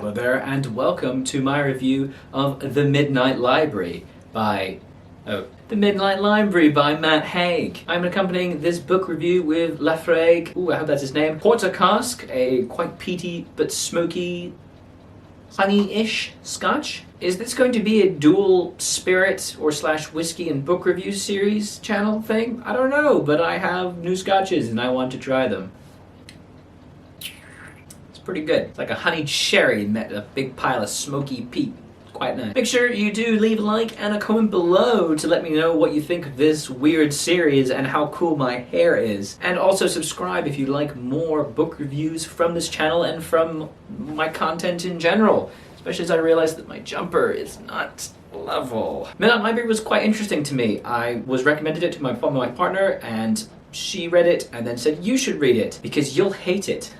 Hello there, and welcome to my review of The Midnight Library by Matt Haig. I'm accompanying this book review with Matt Haig, I hope that's his name, Porter cask, a quite peaty but smoky, honey-ish scotch. Is this going to be a dual spirit or / whiskey and book review series channel thing? I don't know, but I have new scotches and I want to try them. Pretty good. It's like a honey sherry met a big pile of smoky peat. Quite nice. Make sure you do leave a like and a comment below to let me know what you think of this weird series and how cool my hair is. And also subscribe if you like more book reviews from this channel and from my content in general. Especially as I realize that my jumper is not level. Midnight Library was quite interesting to me. I was recommended it to my partner and she read it and then said, you should read it because you'll hate it.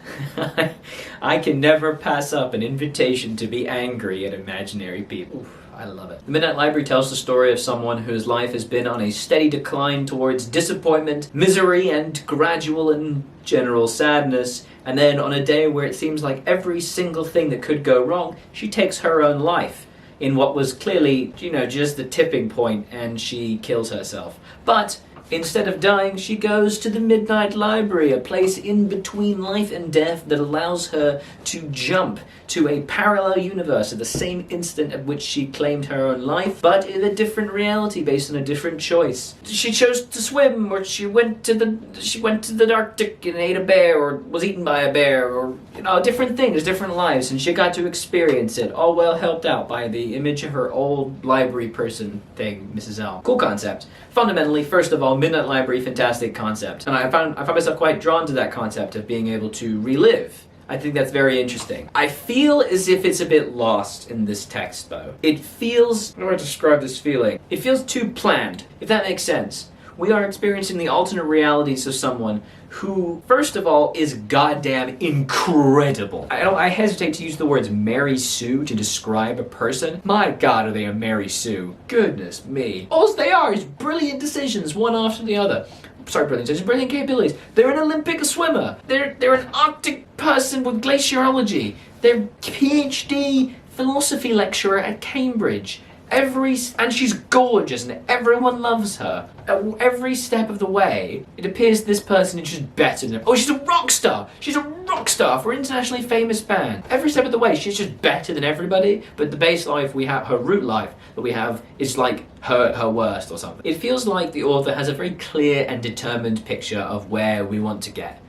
I can never pass up an invitation to be angry at imaginary people. Oof, I love it. The Midnight Library tells the story of someone whose life has been on a steady decline towards disappointment, misery, and gradual and general sadness. And then on a day where it seems like every single thing that could go wrong, she takes her own life in what was clearly, just the tipping point, and she kills herself. But instead of dying, she goes to the Midnight Library, a place in between life and death that allows her to jump to a parallel universe at the same instant at which she claimed her own life, but in a different reality based on a different choice. She chose to swim, or she went to the Arctic and ate a bear, or was eaten by a bear, or different things, different lives, and she got to experience it, all well helped out by the image of her old library person thing, Mrs. L. Cool concept. Fundamentally, first of all, Midnight Library, fantastic concept. And I found myself quite drawn to that concept of being able to relive. I think that's very interesting. I feel as if it's a bit lost in this text, though. It feels, how do I describe this feeling? It feels too planned, if that makes sense. We are experiencing the alternate realities of someone who, first of all, is goddamn incredible. I hesitate to use the words Mary Sue to describe a person. My God, are they a Mary Sue? Goodness me. All they are is brilliant decisions, one after the other. Sorry, brilliant decisions, brilliant capabilities. They're an Olympic swimmer. They're an Arctic person with glaciology. They're PhD philosophy lecturer at Cambridge. And she's gorgeous and everyone loves her. At every step of the way, it appears this person is just better than her. Oh, she's a rock star! She's a rock star for an internationally famous band. Every step of the way, she's just better than everybody, but the base life we have, her root life that we have, is like her worst or something. It feels like the author has a very clear and determined picture of where we want to get.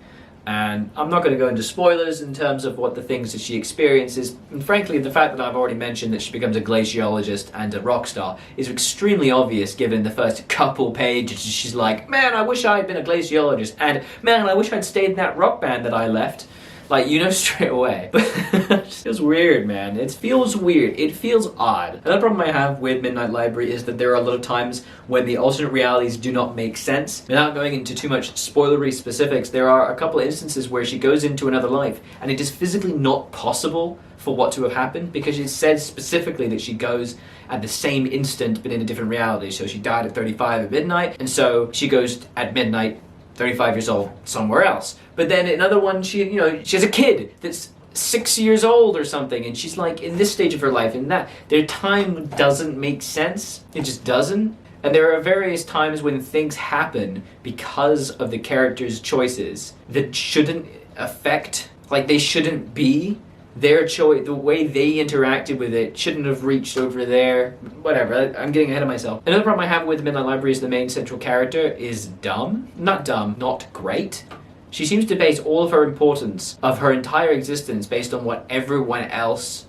And I'm not going to go into spoilers in terms of what the things that she experiences. And frankly, the fact that I've already mentioned that she becomes a glaciologist and a rock star is extremely obvious given the first couple pages. She's like, man, I wish I'd been a glaciologist, and man, I wish I'd stayed in that rock band that I left. Like, straight away. It feels weird, man. It feels weird. It feels odd. Another problem I have with Midnight Library is that there are a lot of times when the alternate realities do not make sense. Without going into too much spoilery specifics, there are a couple of instances where she goes into another life, and it is physically not possible for what to have happened, because it says specifically that she goes at the same instant but in a different reality. So she died at 35 at midnight, and so she goes at midnight 35 years old somewhere else. But then another one, she has a kid that's 6 years old or something, and she's like in this stage of her life, and that their time doesn't make sense. It just doesn't. And there are various times when things happen because of the character's choices that shouldn't affect, like they shouldn't be their choice. The way they interacted with it shouldn't have reached over there. Whatever, I'm getting ahead of myself. Another problem I have with Midnight Library is the main central character is dumb. Not dumb, not great. She seems to base all of her importance of her entire existence based on what everyone else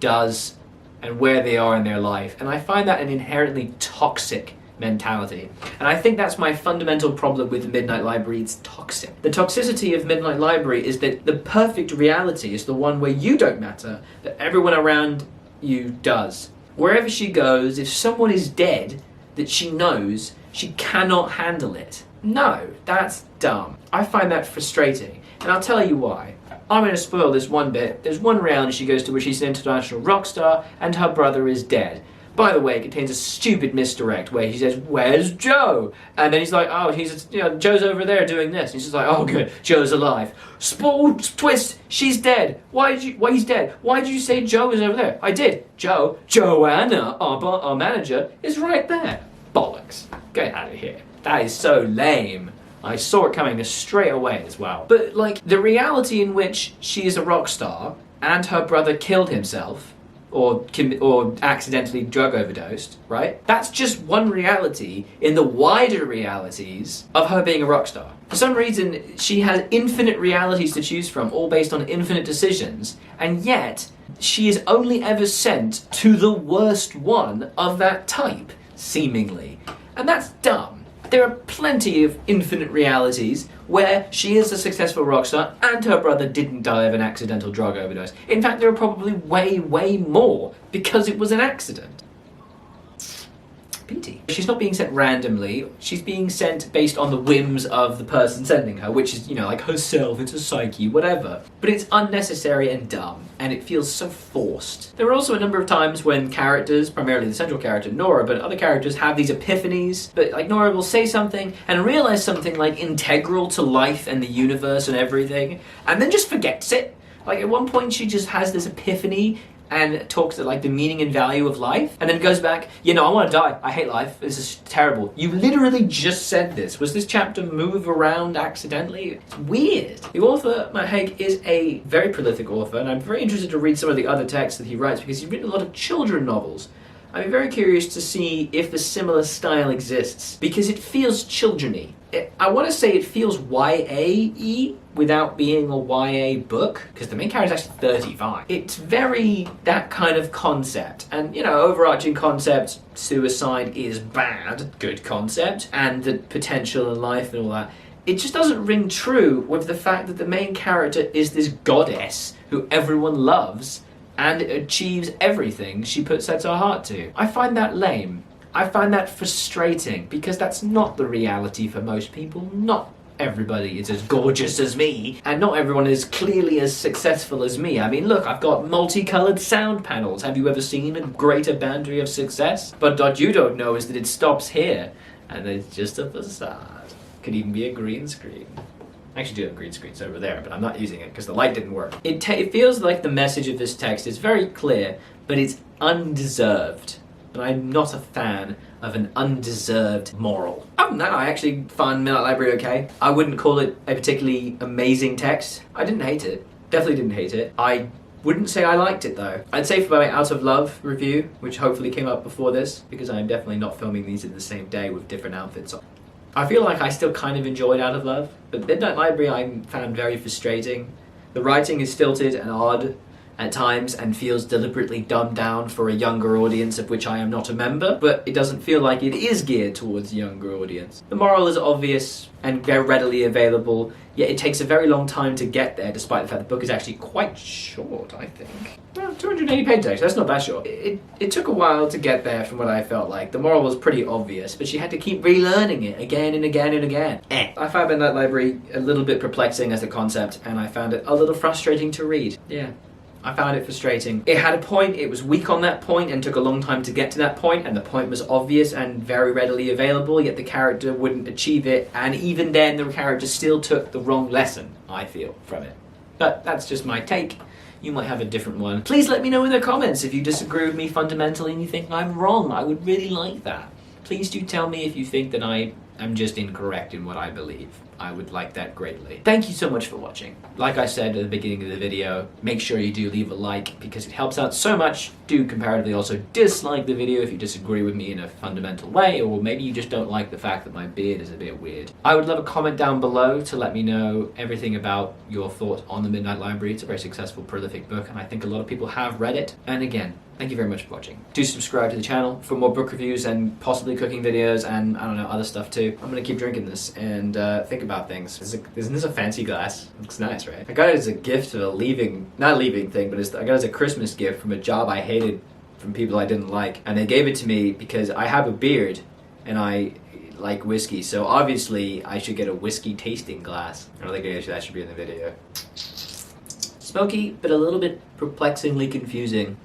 does and where they are in their life. And I find that an inherently toxic mentality. And I think that's my fundamental problem with the Midnight Library. It's toxic. The toxicity of Midnight Library is that the perfect reality is the one where you don't matter, that everyone around you does. Wherever she goes, if someone is dead that she knows, she cannot handle it. No, that's dumb. I find that frustrating, and I'll tell you why. I'm going to spoil this one bit. There's one reality she goes to where she's an international rock star and her brother is dead. By the way, it contains a stupid misdirect where he says, "Where's Joe?" And then he's like, "Oh, Joe's over there doing this." And he's just like, "Oh, good, Joe's alive." Twist, she's dead. He's dead. Why did you say Joe is over there? I did. Joanna, our manager, is right there. Bollocks. Get out of here. That is so lame. I saw it coming straight away as well. But, like, the reality in which she is a rock star and her brother killed himself, or accidentally drug overdosed, right? That's just one reality in the wider realities of her being a rock star. For some reason, she has infinite realities to choose from, all based on infinite decisions, and yet she is only ever sent to the worst one of that type, seemingly. And that's dumb. There are plenty of infinite realities where she is a successful rock star and her brother didn't die of an accidental drug overdose. In fact, there are probably way more because it was an accident. Petey. She's not being sent randomly, she's being sent based on the whims of the person sending her, which is, like herself, it's a psyche, whatever. But it's unnecessary and dumb, and it feels so forced. There are also a number of times when characters, primarily the central character, Nora, but other characters have these epiphanies, but like Nora will say something and realize something like integral to life and the universe and everything, and then just forgets it. Like at one point she just has this epiphany and talks about like the meaning and value of life, and then goes back, I want to die, I hate life, this is terrible. You literally just said this. Was this chapter move around accidentally? It's weird. The author, Matt Haig, is a very prolific author, and I'm very interested to read some of the other texts that he writes because he's written a lot of children novels. I'm very curious to see if a similar style exists, because it feels children-y. I want to say it feels YA-y without being a YA book, because the main character is actually 35. It's very that kind of concept, and overarching concept, suicide is bad, good concept, and the potential in life and all that. It just doesn't ring true with the fact that the main character is this goddess who everyone loves and achieves everything she sets her heart to. I find that lame. I find that frustrating, because that's not the reality for most people. Not everybody is as gorgeous as me, and not everyone is clearly as successful as me. I mean, look, I've got multicolored sound panels. Have you ever seen a greater boundary of success? But what you don't know is that it stops here, and it's just a facade. Could even be a green screen. I actually do have green screens over there, but I'm not using it because the light didn't work. It feels like the message of this text is very clear, but it's undeserved. And I'm not a fan of an undeserved moral. Other than that, I actually find Midnight Library okay. I wouldn't call it a particularly amazing text. I didn't hate it. Definitely didn't hate it. I wouldn't say I liked it though. I'd say for my Out of Love review, which hopefully came up before this, because I'm definitely not filming these in the same day with different outfits on. I feel like I still kind of enjoyed Out of Love, but Midnight Library I found very frustrating. The writing is stilted and odd at times and feels deliberately dumbed down for a younger audience of which I am not a member, but it doesn't feel like it is geared towards a younger audience. The moral is obvious and very readily available, yet it takes a very long time to get there, despite the fact the book is actually quite short, I think. Well, 280 page text, that's not that short. It took a while to get there from what I felt like. The moral was pretty obvious, but she had to keep relearning it again and again and again. I found Midnight Library a little bit perplexing as a concept, and I found it a little frustrating to read. Yeah. I found it frustrating. It had a point, it was weak on that point and took a long time to get to that point, and the point was obvious and very readily available, yet the character wouldn't achieve it, and even then the character still took the wrong lesson, I feel, from it. But that's just my take. You might have a different one. Please let me know in the comments if you disagree with me fundamentally and you think I'm wrong. I would really like that. Please do tell me if you think that I am just incorrect in what I believe. I would like that greatly. Thank you so much for watching. Like I said at the beginning of the video, make sure you do leave a like because it helps out so much. Do comparatively also dislike the video if you disagree with me in a fundamental way, or maybe you just don't like the fact that my beard is a bit weird. I would love a comment down below to let me know everything about your thoughts on the Midnight Library. It's a very successful, prolific book, and I think a lot of people have read it. And again, thank you very much for watching. Do subscribe to the channel for more book reviews and possibly cooking videos and, I don't know, other stuff too. I'm gonna keep drinking this and think about things. Isn't this a fancy glass? It looks nice, right? I got it as a gift for a not leaving thing, but I got it as a Christmas gift from a job I hated from people I didn't like. And they gave it to me because I have a beard and I like whiskey. So obviously I should get a whiskey tasting glass. I don't think that should be in the video. Smoky, but a little bit perplexingly confusing.